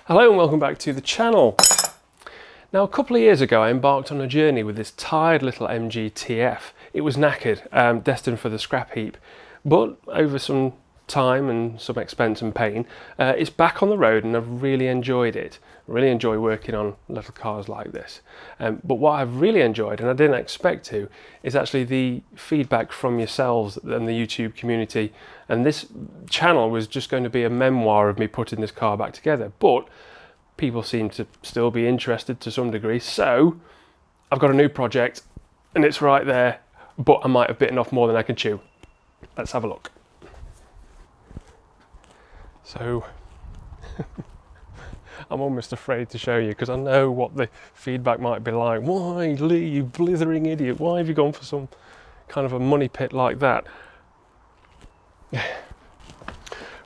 Hello and welcome back to the channel. Now a couple of years ago I embarked on a journey with this tired little MG-TF. It was knackered, destined for the scrap heap, but over some time and some expense and pain, it's back on the road and I've really enjoyed it. I really enjoy working on little cars like this. But what I've really enjoyed, and I didn't expect to, is actually the feedback from yourselves and the YouTube community. And this channel was just going to be a memoir of me putting this car back together, but people seem to still be interested to some degree. So I've got a new project and it's right there, but I might have bitten off more than I can chew. Let's have a look. So I'm almost afraid to show you because I know what the feedback might be like. Why, Lee, you blithering idiot? Why have you gone for some kind of a money pit like that?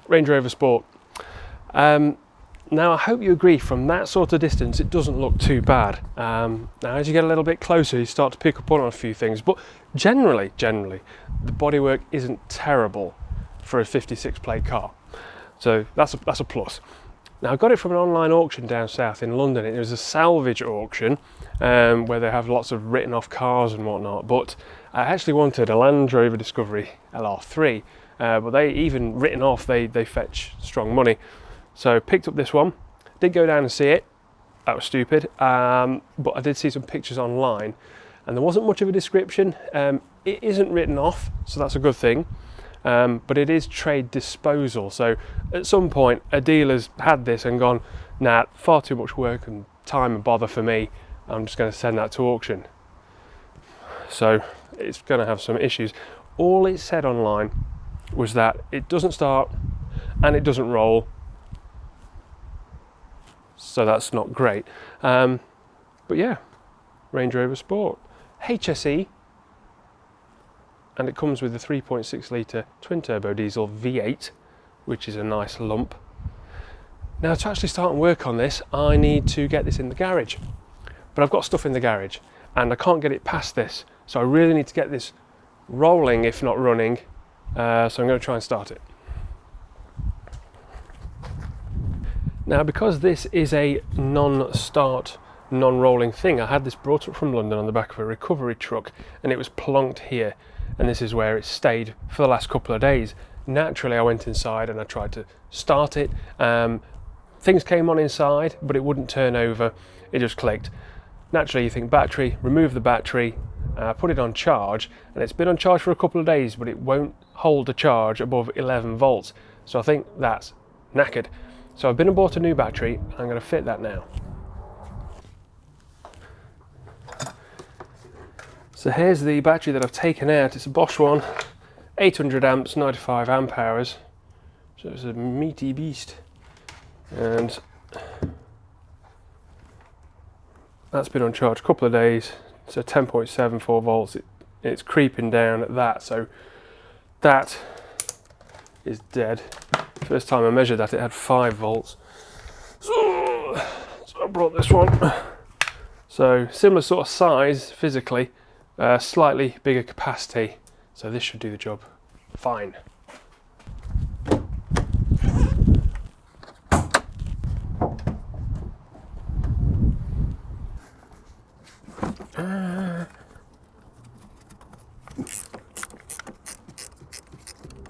Range Rover Sport. Now I hope you agree, from that sort of distance it doesn't look too bad. Now as you get a little bit closer you start to pick up on a few things, but generally the bodywork isn't terrible for a 56 plate car. So that's a plus. Now I got it from an online auction down south in London. It was a salvage auction where they have lots of written off cars and whatnot, but I actually wanted a Land Rover Discovery LR3, but they, even written off, they fetch strong money. So picked up this one, did go down and see it. That was stupid, but I did see some pictures online and there wasn't much of a description. It isn't written off, so that's a good thing. But it is trade disposal, so at some point a dealer's had this and gone, nah, far too much work and time and bother for me, I'm just going to send that to auction. So it's going to have some issues. All it said online was that it doesn't start and it doesn't roll, so that's not great. But yeah, Range Rover Sport, HSE. And it comes with a 3.6 litre twin turbo diesel V8, which is a nice lump. Now to actually start and work on this, I need to get this in the garage. But I've got stuff in the garage and I can't get it past this. So I really need to get this rolling, if not running. So I'm going to try and start it. Now because this is a non-start, non-rolling thing, I had this brought up from London on the back of a recovery truck and it was plonked here. And this is where it stayed for the last couple of days. Naturally I went inside and I tried to start it. Things came on inside but it wouldn't turn over, it just clicked. Naturally you think battery, remove the battery, put it on charge, and it's been on charge for a couple of days but it won't hold a charge above 11 volts. So I think that's knackered. So I've been and bought a new battery and I'm going to fit that now. So here's the battery that I've taken out. It's a Bosch one, 800 amps, 95 amp hours. So it's a meaty beast. And that's been on charge a couple of days. So 10.74 volts. It's creeping down at that. So that is dead. First time I measured that, it had 5 volts. So I brought this one. So similar sort of size physically. Slightly bigger capacity, so this should do the job fine.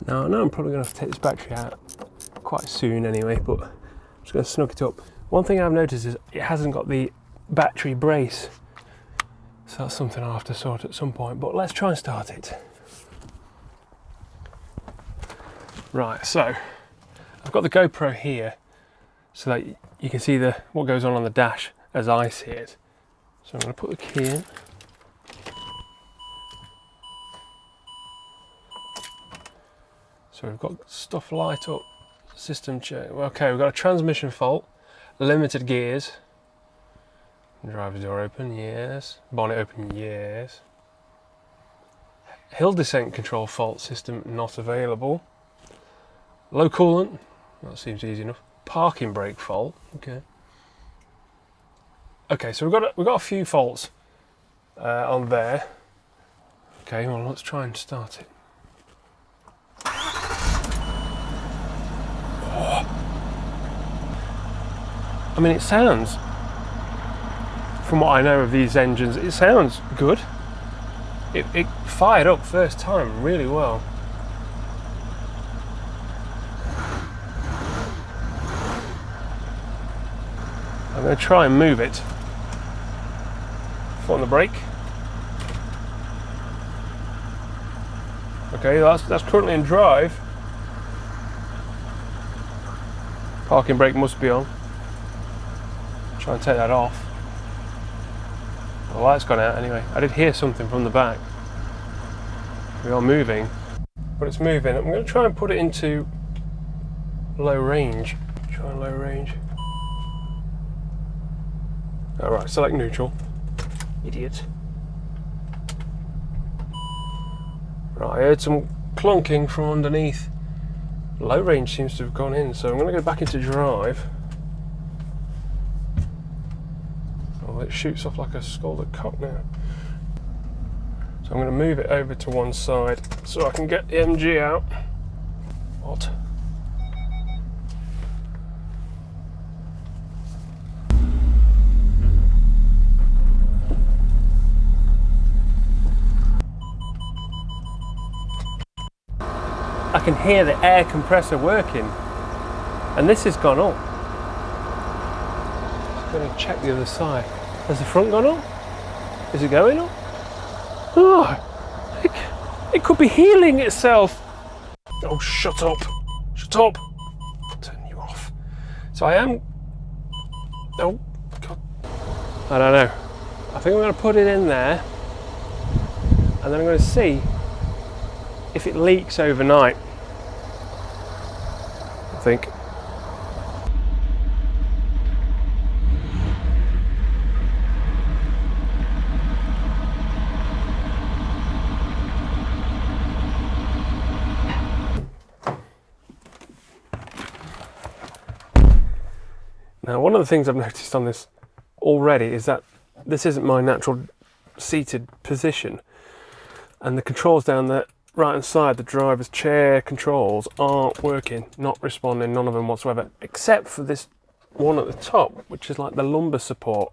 Now I know I'm probably going to have to take this battery out quite soon anyway, but I'm just going to snug it up. One thing I've noticed is it hasn't got the battery brace. So that's something I'll have to sort at some point, but let's try and start it. Right, so I've got the GoPro here so that you can see what goes on the dash as I see it. So I'm going to put the key in. So we've got stuff light up, system check. Okay, we've got a transmission fault, limited gears. Driver's door open, yes. Bonnet open, yes. Hill descent control fault, system not available. Low coolant, that seems easy enough. Parking brake fault, okay. Okay, so we've got a few faults on there. Okay, well let's try and start it. I mean, it sounds, from what I know of these engines, it sounds good. It fired up first time really well. I'm going to try and move it. Foot on the brake. Okay, that's currently in drive. Parking brake must be on. Try and take that off. The light's gone out anyway. I did hear something from the back. We are moving, but it's moving. I'm going to try and put it into low range. Try low range. Alright, select neutral. Idiot. Right, I heard some clunking from underneath. Low range seems to have gone in, so I'm going to go back into drive. Oh, it shoots off like a scalded cock now. So I'm going to move it over to one side so I can get the MG out. What? I can hear the air compressor working, and this has gone up. Just going to check the other side. Has the front gone up? Is it going up? Oh, it could be healing itself. Oh, shut up. Shut up. I'll turn you off. So I am... Oh, God. I don't know. I think I'm going to put it in there, and then I'm going to see if it leaks overnight. I think. Now, one of the things I've noticed on this already is that this isn't my natural seated position, and the controls down the right hand side, the driver's chair controls, aren't working, not responding, none of them whatsoever, except for this one at the top, which is like the lumbar support.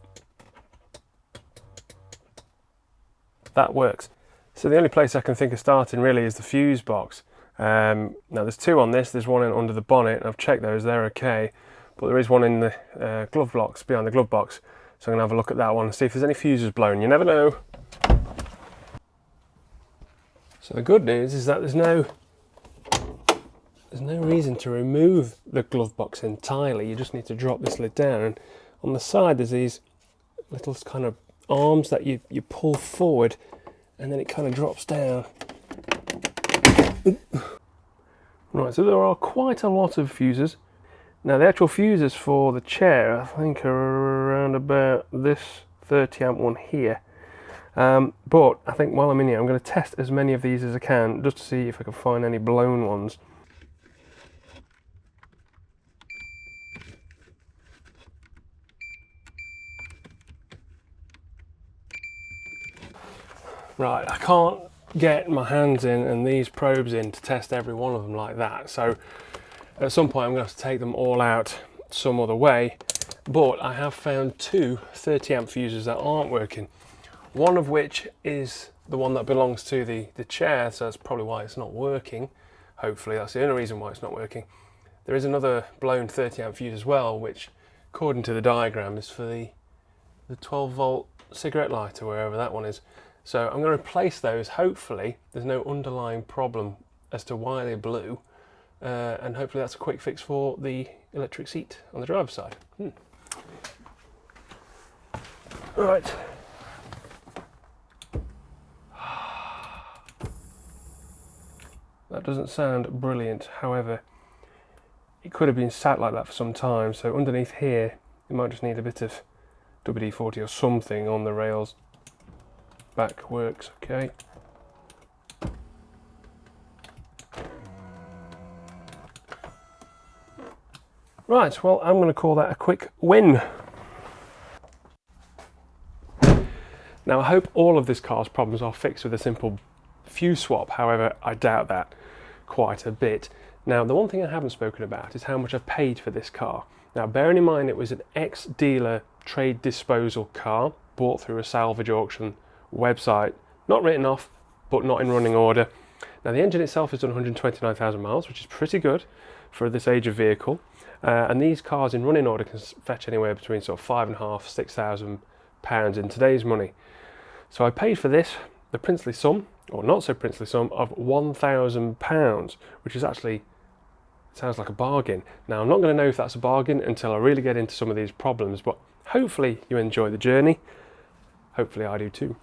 That works. So the only place I can think of starting really is the fuse box. Now there's two on this, there's one under the bonnet, and I've checked those, they're okay. But there is one in the glove box, behind the glove box. So I'm going to have a look at that one and see if there's any fuses blown. You never know. So the good news is that there's no reason to remove the glove box entirely. You just need to drop this lid down. And on the side there's these little kind of arms that you pull forward, and then it kind of drops down. Right, so there are quite a lot of fuses. Now the actual fuses for the chair I think are around about this 30 amp one here, but I think while I'm in here I'm going to test as many of these as I can just to see if I can find any blown ones. Right, I can't get my hands in and these probes in to test every one of them like that, so at some point I'm going to have to take them all out some other way, but I have found two 30 amp fuses that aren't working. One of which is the one that belongs to the chair, so that's probably why it's not working. Hopefully that's the only reason why it's not working. There is another blown 30 amp fuse as well, which according to the diagram is for the 12 volt cigarette lighter, wherever that one is. So I'm going to replace those. Hopefully there's no underlying problem as to why they blew. And hopefully that's a quick fix for the electric seat on the driver's side. Right. That doesn't sound brilliant, however, it could have been sat like that for some time, so underneath here it might just need a bit of WD-40 or something on the rails. Back works okay. Right, well, I'm going to call that a quick win. Now, I hope all of this car's problems are fixed with a simple fuse swap. However, I doubt that quite a bit. Now, the one thing I haven't spoken about is how much I've paid for this car. Now, bearing in mind it was an ex-dealer trade disposal car, bought through a salvage auction website, not written off, but not in running order. Now, the engine itself has done 129,000 miles, which is pretty good for this age of vehicle. And these cars in running order can fetch anywhere between sort of £5,500 to £6,000 in today's money. So I paid for this, the princely sum, or not so princely sum, of £1,000, which is actually, sounds like a bargain. Now, I'm not going to know if that's a bargain until I really get into some of these problems, but hopefully you enjoy the journey. Hopefully I do too.